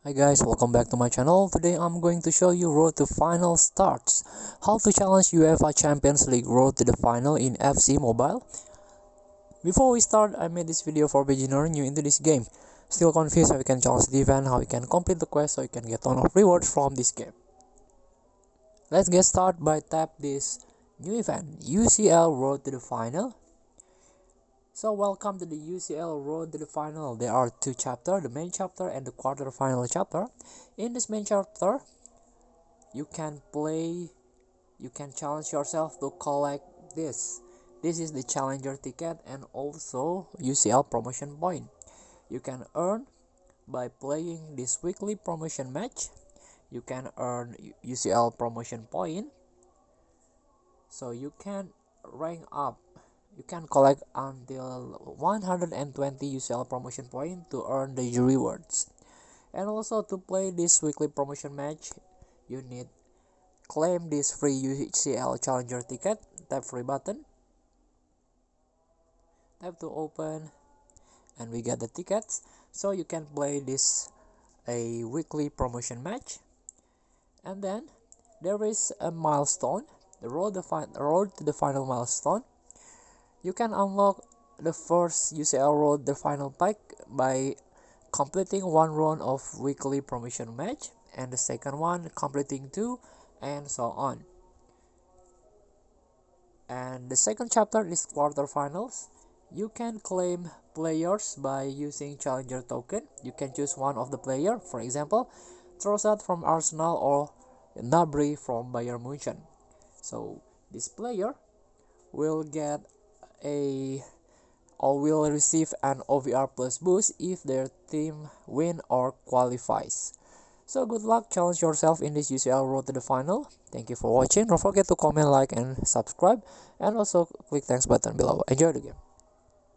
Hi guys, welcome back to my channel. Today I'm going to show you Road to Final starts. How to challenge UEFA Champions League Road to the Final in FC Mobile. Before we start, I made this video for beginner new into this game. Still confused how you can challenge the event, how you can complete the quest so you can get ton of rewards from this game. Let's get started by tap this new event, UCL Road to the Final. So welcome to the UCL Road to the Final. There are two chapters, the main chapter and the quarterfinal chapter. In this main chapter, you can challenge yourself to collect this. This is the challenger ticket and also UCL promotion point. You can earn by playing this weekly promotion match. You can earn UCL promotion point. So you can rank up. You can collect until 120 UCL promotion point to earn the rewards. And also to play this weekly promotion match, you need claim this free UCL challenger ticket. Tap free button, tap to open, and we get the tickets. So you can play this a weekly promotion match. And then there is a milestone, the road to the final milestone. You can unlock the first UCL Road the final pack by completing one round of weekly promotion match, and the second one completing two, and so on. And the second chapter is quarterfinals. You can claim players by using challenger token. You can choose one of the player, for example, Trossard from Arsenal or Gnabry from Bayern Munich. So this player will get will receive an OVR plus boost if their team win or qualifies. So good luck, challenge yourself in this UCL Road to the Final. Thank you for watching. Don't forget to comment, like, and subscribe, and also click thanks button below. Enjoy the game.